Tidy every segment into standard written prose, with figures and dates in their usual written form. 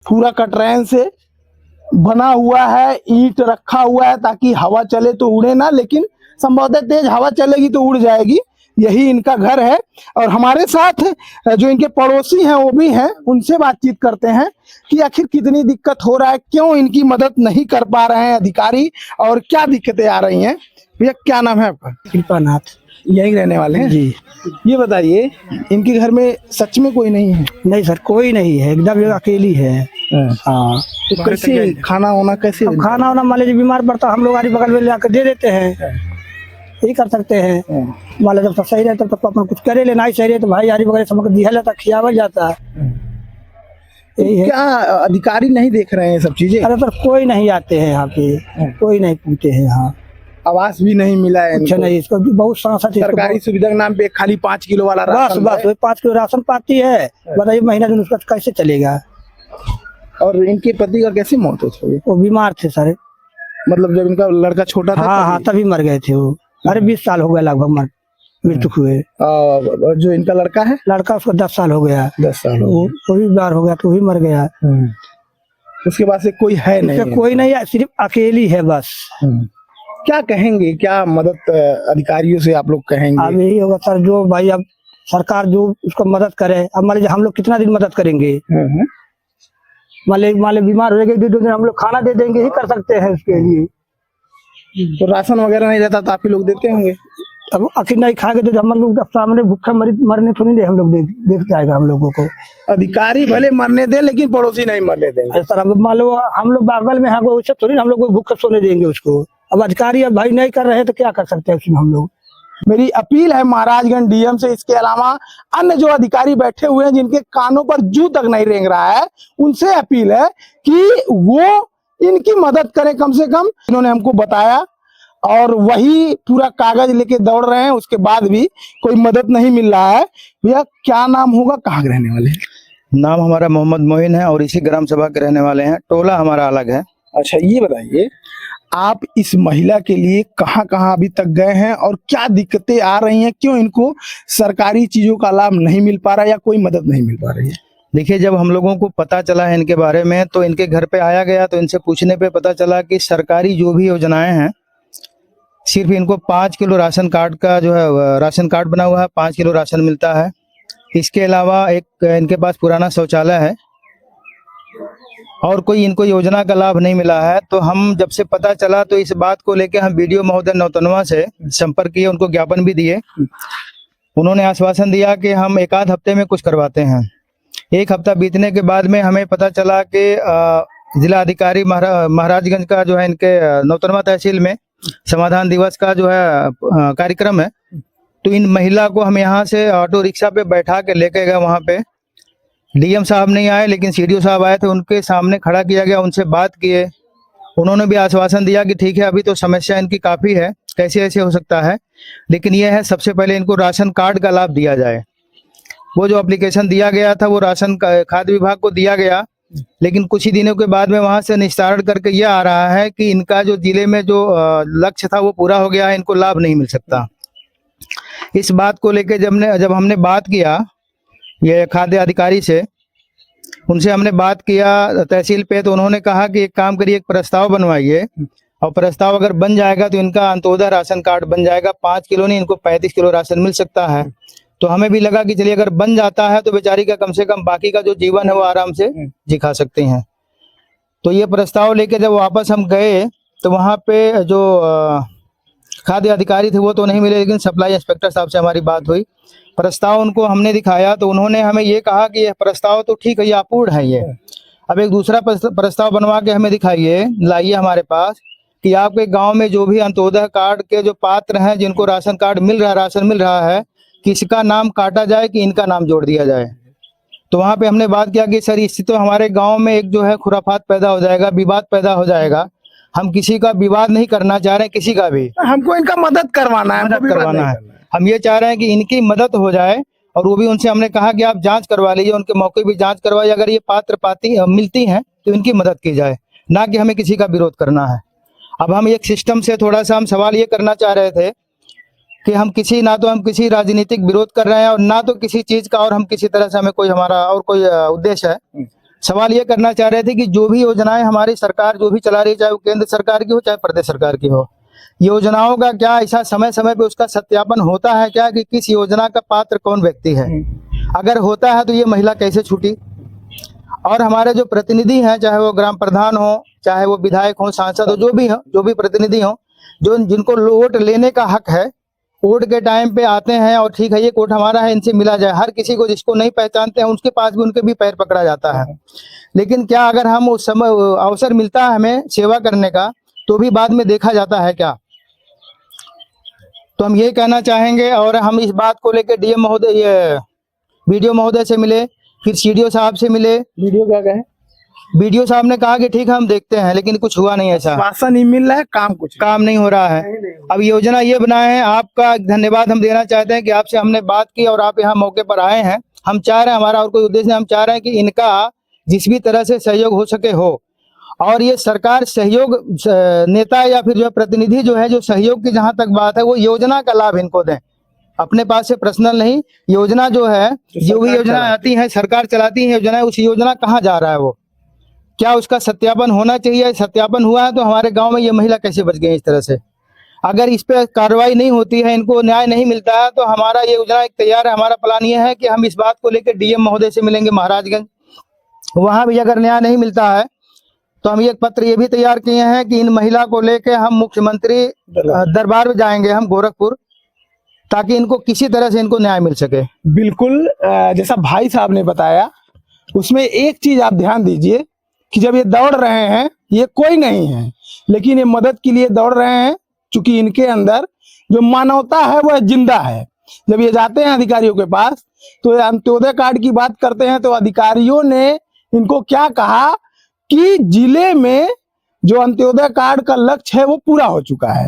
पूरा कटरैन से बना हुआ है, ईंट रखा हुआ है ताकि हवा चले तो उड़े ना, लेकिन संभवतः तेज हवा चलेगी तो उड़ जाएगी। यही इनका घर है। और हमारे साथ जो इनके पड़ोसी हैं वो भी हैं, उनसे बातचीत करते हैं कि आखिर कितनी दिक्कत हो रहा है, क्यों इनकी मदद नहीं कर पा रहे हैं अधिकारी, और क्या दिक्कतें आ रही हैं। भैया क्या नाम है आपका? कृपानाथ। यहीं रहने वाले हैं जी। ये बताइए, इनके घर में सच में कोई नहीं है? नहीं सर, कोई नहीं है, एकदम ये अकेली है। हाँ। तो कैसे खाना वाना कैसे? अब खाना वाना मान लीजिए बीमार पड़ता हम लोग आरी बगल में लाकर दे देते हैं, यही कर सकते हैं। मान लीजिए जब तक सही रहता तब अपन कुछ करे, लेना ही सही रहे तो भाई आरी बगल समझ दिया जाता, खियावल जाता है। यही है। क्या अधिकारी नहीं देख रहे हैं सब चीजें? अरे सर कोई नहीं आते हैं यहाँ पे, कोई नहीं पूछते हैं। हाँ, आवास भी नहीं मिला है अच्छा इनको? नहीं, इसको भी बहुत सांसद है। सरकारी सुविधा के नाम पे खाली 5 किलो वाला बस राशन बस है। 5 किलो राशन पाती है, बताइए महीना दिन उसका कैसे चलेगा। और इनके पति का कैसे मौत हुई? वो बीमार थे सर। मतलब जब इनका लड़का छोटा था हाँ हाँ, तभी मर गए थे वो। अरे 20 साल हो गया लगभग मृत्यु हुए। जो इनका लड़का है, लड़का उसको 10 साल हो गया। 10 साल हो गए। वो भी बीमार हो गया तो वो भी मर गया। उसके बाद से कोई है नहीं? कोई नहीं है, सिर्फ अकेली है बस। क्या कहेंगे, क्या मदद अधिकारियों से आप लोग कहेंगे? अब यही होगा सर, जो भाई अब सरकार जो उसको मदद करे। अब मान लीजिए हम लोग कितना दिन मदद करेंगे? मान लीजिए बीमार हो जाएगा, 2 दिन हम लोग खाना दे देंगे, ही कर सकते हैं उसके लिए। तो राशन वगैरह नहीं रहता तो आप ही लोग देते होंगे? अब आखिर नहीं खाएंगे तो हम लोग सामने भूखे मरने थोड़ी दे, हम लोग देख जाएगा हम लोगों को। अधिकारी भले मरने दे लेकिन पड़ोसी नहीं मरने देंगे। सर अब मान लो हम लोग बगल में हैं, वैसे थोड़ी हम लोग भूखे सोने देंगे उसको। अब अधिकारी अब भाई नहीं कर रहे हैं तो क्या कर सकते हैं उसमें हम लोग। मेरी अपील है महाराजगंज डीएम से, इसके अलावा अन्य जो अधिकारी बैठे हुए हैं जिनके कानों पर जू तक नहीं रेंग रहा है, उनसे अपील है कि वो इनकी मदद करें कम से कम। इन्होंने हमको बताया और वही पूरा कागज लेके दौड़ रहे हैं, उसके बाद भी कोई मदद नहीं मिल रहा है। भैया क्या नाम होगा, कहाँ के रहने वाले हैं? नाम हमारा मोहम्मद मोइन है और इसी ग्राम सभा के रहने वाले हैं। टोला हमारा अलग है। अच्छा ये बताइए, आप इस महिला के लिए कहाँ कहाँ अभी तक गए हैं और क्या दिक्कतें आ रही हैं, क्यों इनको सरकारी चीजों का लाभ नहीं मिल पा रहा है या कोई मदद नहीं मिल पा रही है? देखिए, जब हम लोगों को पता चला है इनके बारे में तो इनके घर पे आया गया, तो इनसे पूछने पे पता चला कि सरकारी जो भी योजनाएं हैं, सिर्फ इनको 5 किलो राशन कार्ड का जो है राशन कार्ड बना हुआ है, 5 किलो राशन मिलता है। इसके अलावा एक इनके पास पुराना शौचालय है और कोई इनको योजना का लाभ नहीं मिला है। तो हम जब से पता चला तो इस बात को लेकर हम बीडीओ महोदय नौतनवा से संपर्क किए, उनको ज्ञापन भी दिए। उन्होंने आश्वासन दिया कि हम 1 आध हफ्ते में कुछ करवाते हैं। 1 हफ्ता बीतने के बाद में हमें पता चला कि जिला अधिकारी महाराजगंज का जो है इनके नौतनवा तहसील में समाधान दिवस का जो है कार्यक्रम है, तो इन महिला को हम यहाँ से ऑटो रिक्शा पे बैठा के लेके गए वहाँ पे। डीएम साहब नहीं आए लेकिन सीडीओ साहब आए थे, उनके सामने खड़ा किया गया, उनसे बात किए। उन्होंने भी आश्वासन दिया कि ठीक है, अभी तो समस्या इनकी काफ़ी है, कैसे ऐसे हो सकता है, लेकिन यह है सबसे पहले इनको राशन कार्ड का लाभ दिया जाए। वो जो एप्लीकेशन दिया गया था वो राशन खाद्य विभाग को दिया गया, लेकिन कुछ ही दिनों के बाद में वहाँ से निस्तारण करके यह आ रहा है कि इनका जो जिले में जो लक्ष्य था वो पूरा हो गया है, इनको लाभ नहीं मिल सकता। इस बात को लेकर जब हमने बात किया ये खाद्य अधिकारी से, उनसे हमने बात किया तहसील पे, तो उन्होंने कहा कि एक काम करिए, एक प्रस्ताव बनवाइए और प्रस्ताव अगर बन जाएगा तो इनका अंत्योदय राशन कार्ड बन जाएगा। 5 किलो नहीं, इनको 35 किलो राशन मिल सकता है। तो हमें भी लगा कि चलिए अगर बन जाता है तो बेचारी का कम से कम बाकी का जो जीवन है वो आराम से जी खा सकते हैं। तो ये प्रस्ताव लेके जब वापस हम गए तो वहाँ पे जो खाद्य अधिकारी थे वो तो नहीं मिले, लेकिन सप्लाई इंस्पेक्टर साहब से हमारी बात हुई। प्रस्ताव उनको हमने दिखाया तो उन्होंने हमें ये कहा कि यह प्रस्ताव तो ठीक है, ये अपूर्ण है, ये अब एक दूसरा प्रस्ताव बनवा के हमें दिखाइए, लाइए हमारे पास, कि आपके गांव में जो भी अंत्योदय कार्ड के जो पात्र हैं जिनको राशन कार्ड मिल रहा है, राशन मिल रहा है, किसका नाम काटा जाए कि इनका नाम जोड़ दिया जाए। तो वहाँ पे हमने बात किया कि सर इससे तो हमारे गाँव में एक जो है खुराफात पैदा हो जाएगा, विवाद पैदा हो जाएगा। हम किसी का विवाद नहीं करना चाह रहे, किसी का भी, हमको इनका मदद करवाना है, मदद करवाना है। हम ये चाह रहे हैं कि इनकी मदद हो जाए, और वो भी उनसे हमने कहा कि आप जांच करवा लीजिए, उनके मौके भी जांच करवाइए, अगर ये पात्र पाती मिलती हैं तो इनकी मदद की जाए, ना कि हमें किसी का विरोध करना है। अब हम एक सिस्टम से थोड़ा सा हम सवाल ये करना चाह रहे थे कि हम ना तो हम किसी राजनीतिक विरोध कर रहे हैं और ना तो किसी चीज का, और हम किसी तरह से हमें कोई हमारा और कोई उद्देश्य है, सवाल ये करना चाह रहे थे कि जो भी योजनाएं हमारी सरकार जो भी चला रही है, चाहे वो केंद्र सरकार की हो चाहे प्रदेश सरकार की हो, योजनाओं का क्या ऐसा समय समय पे उसका सत्यापन होता है क्या कि किस योजना का पात्र कौन व्यक्ति है? अगर होता है तो ये महिला कैसे छूटी? और हमारे जो प्रतिनिधि हैं, चाहे वो ग्राम प्रधान हो, चाहे वो विधायक हो, सांसद हो, जो भी प्रतिनिधि हो, जो जिनको वोट लेने का हक है, वोट के टाइम पे आते हैं और ठीक है ये वोट हमारा है, इनसे मिला जाए। हर किसी को जिसको नहीं पहचानते हैं उसके पास भी उनके भी पैर पकड़ा जाता है। लेकिन क्या अगर हम उस समय अवसर मिलता है हमें सेवा करने का तो भी बाद में देखा जाता है क्या? तो हम ये कहना चाहेंगे और हम इस बात को लेकर डीएम महोदय, ये बीडीओ महोदय से मिले, फिर सीडीओ साहब से मिले। वीडियो क्या कहे? बीडीओ साहब ने कहा कि ठीक है हम देखते हैं, लेकिन कुछ हुआ नहीं ऐसा, आश्वासन नहीं मिल रहा है, काम नहीं हो रहा है। अब योजना ये बनाए हैं, आपका धन्यवाद हम देना चाहते हैं कि आपसे हमने बात की और आप यहाँ मौके पर आए हैं। हम चाह रहे हैं, हमारा और कोई उद्देश्य नहीं, हम चाह रहे हैं कि इनका जिस भी तरह से सहयोग हो सके हो। और ये सरकार सहयोग नेता या फिर जो प्रतिनिधि जो है, जो सहयोग की जहां तक बात है, वो योजना का लाभ इनको दें, अपने पास से पर्सनल नहीं। योजना जो है, जो भी योजना आती है सरकार चलाती है योजना, उस योजना कहाँ जा रहा है, वो क्या उसका सत्यापन होना चाहिए? सत्यापन हुआ है तो हमारे गांव में ये महिला कैसे बच गई इस तरह से? अगर इस पे कार्रवाई नहीं होती है, इनको न्याय नहीं मिलता है, तो हमारा ये योजना एक तैयार है। हमारा प्लान ये है कि हम इस बात को लेकर डीएम महोदय से मिलेंगे महाराजगंज, वहां भी अगर न्याय नहीं मिलता है तो हम एक पत्र ये भी तैयार किए हैं कि इन महिला को लेकर हम मुख्यमंत्री दरबार में जाएंगे, हम गोरखपुर, ताकि इनको किसी तरह से इनको न्याय मिल सके। बिल्कुल जैसा भाई साहब ने बताया, उसमें एक चीज आप ध्यान दीजिए कि जब ये दौड़ रहे हैं, ये कोई नहीं है, लेकिन ये मदद के लिए दौड़ रहे हैं, क्योंकि इनके अंदर जो मानवता है वह जिंदा है। जब ये जाते हैं अधिकारियों के पास तो ये अंत्योदय कार्ड की बात करते हैं, तो अधिकारियों ने इनको क्या कहा कि जिले में जो अंत्योदय कार्ड का लक्ष्य है वो पूरा हो चुका है।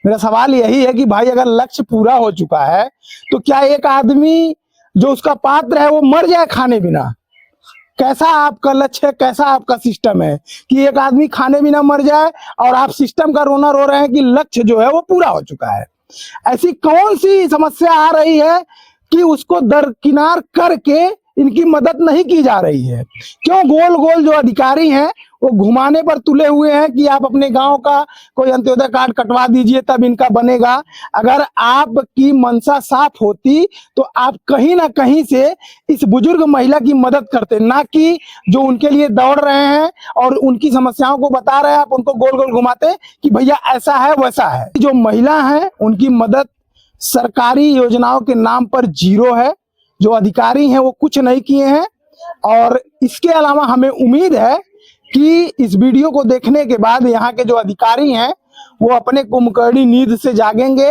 मेरा सवाल यही है कि भाई अगर लक्ष्य पूरा हो चुका है तो क्या एक आदमी जो उसका पात्र है वो मर जाए खाने बिना? कैसा आपका लक्ष्य है, कैसा आपका सिस्टम है कि एक आदमी खाने बिना मर जाए और आप सिस्टम का रोना रो रहे हैं कि लक्ष्य जो है वो पूरा हो चुका है? ऐसी कौन सी समस्या आ रही है कि उसको दरकिनार करके इनकी मदद नहीं की जा रही है? क्यों गोल गोल जो अधिकारी हैं वो घुमाने पर तुले हुए हैं कि आप अपने गांव का कोई अंत्योदय कार्ड कटवा दीजिए तब इनका बनेगा? अगर आपकी मंशा साफ होती तो आप कहीं ना कहीं से इस बुजुर्ग महिला की मदद करते, ना कि जो उनके लिए दौड़ रहे हैं और उनकी समस्याओं को बता रहे हैं, आप उनको गोल गोल घुमाते कि भैया ऐसा है वैसा है। जो महिला है उनकी मदद सरकारी योजनाओं के नाम पर जीरो है। जो अधिकारी हैं वो कुछ नहीं किए हैं। और इसके अलावा हमें उम्मीद है कि इस वीडियो को देखने के बाद यहाँ के जो अधिकारी हैं वो अपने कुंभकर्णी नींद से जागेंगे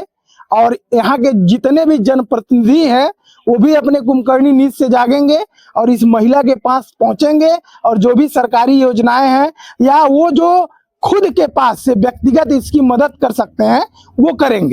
और यहाँ के जितने भी जनप्रतिनिधि हैं वो भी अपने कुंभकर्णी नींद से जागेंगे और इस महिला के पास पहुंचेंगे और जो भी सरकारी योजनाएं हैं या वो जो खुद के पास से व्यक्तिगत इसकी मदद कर सकते हैं वो करेंगे।